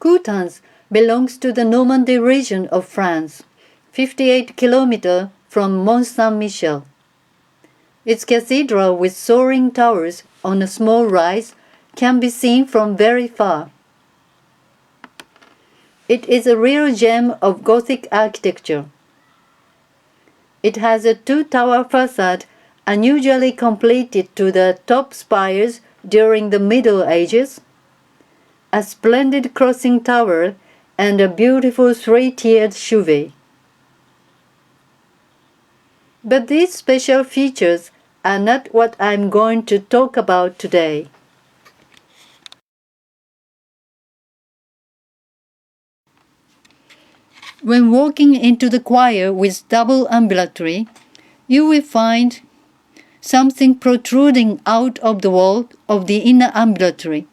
Coutances belongs to the Normandy region of France, 58 kilometers from Mont Saint-Michel. Its cathedral with soaring towers on a small rise can be seen from very far. It is a real gem of Gothic architecture. It has a two-tower facade unusually completed to the top spires during the Middle Ages, a splendid crossing tower, and a beautiful three-tiered chauvet. But these special features are not what I'm going to talk about today. When walking into the choir with double ambulatory, you will find something protruding out of the wall of the inner ambulatory.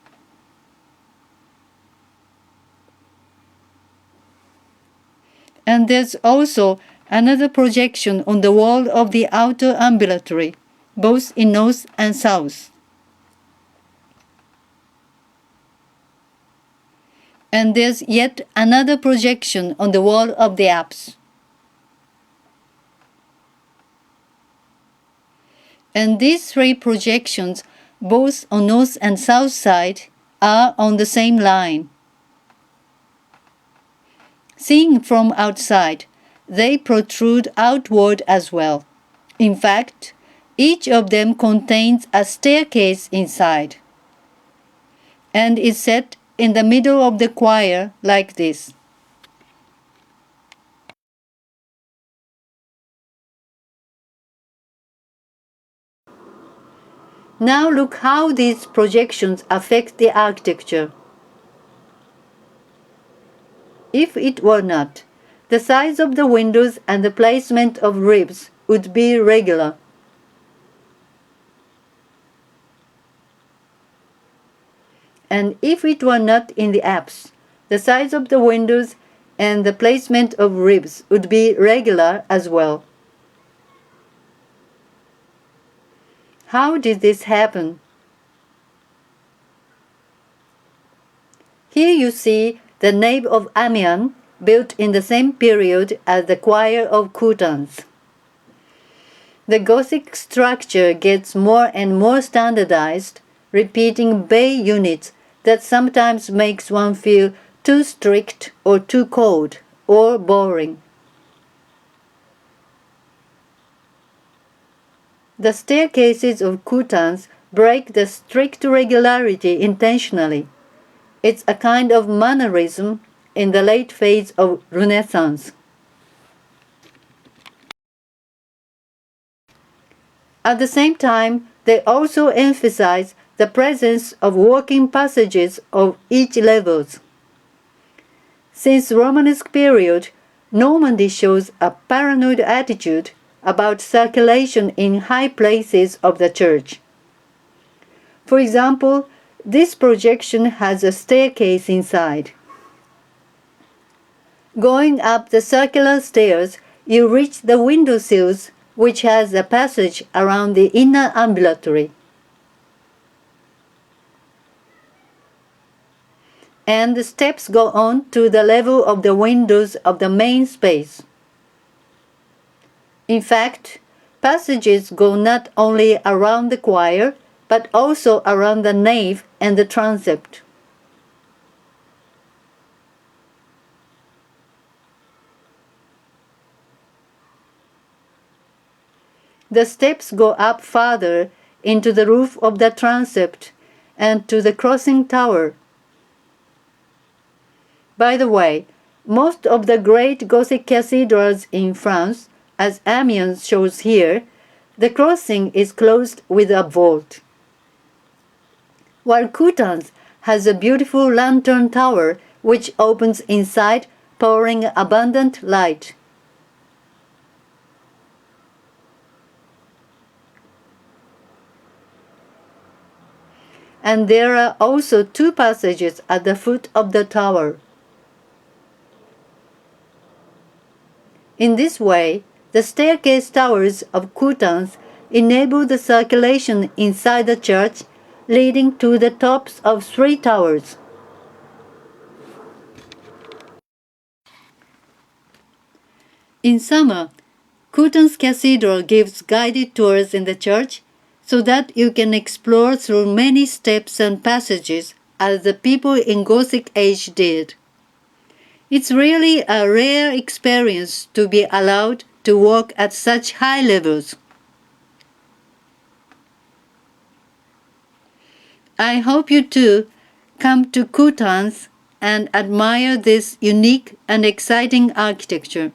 And there's also another projection on the wall of the outer ambulatory, both in north and south. And there's yet another projection on the wall of the apse. And these three projections, both on north and south side, are on the same line. Seen from outside, they protrude outward as well. In fact, each of them contains a staircase inside, and is set in the middle of the choir like this. Now look how these projections affect the architecture. If it were not, the size of the windows and the placement of ribs would be regular. And if it were not in the apse, the size of the windows and the placement of ribs would be regular as well. How did this happen? Here you see the nave of Amiens, built in the same period as the choir of Coutances. The Gothic structure gets more and more standardized, repeating bay units that sometimes makes one feel too strict or too cold or boring. The staircases of Coutances break the strict regularity intentionally. It's a kind of mannerism in the late phase of Renaissance. At the same time, they also emphasize the presence of walking passages of each levels. Since Romanesque period, Normandy shows a paranoid attitude about circulation in high places of the church. For example, this projection has a staircase inside. Going up the circular stairs, you reach the window sills, which has a passage around the inner ambulatory. And the steps go on to the level of the windows of the main space. In fact, passages go not only around the choir, but also around the nave and the transept. The steps go up farther into the roof of the transept and to the crossing tower. By the way, most of the great Gothic cathedrals in France, as Amiens shows here, the crossing is closed with a vault. While Coutances has a beautiful lantern tower which opens inside, pouring abundant light. And there are also two passages at the foot of the tower. In this way, the staircase towers of Coutances enable the circulation inside the church, leading to the tops of three towers. In summer, Coutances Cathedral gives guided tours in the church so that you can explore through many steps and passages as the people in Gothic age did. It's really a rare experience to be allowed to walk at such high levels. I hope you too come to Coutances and admire this unique and exciting architecture.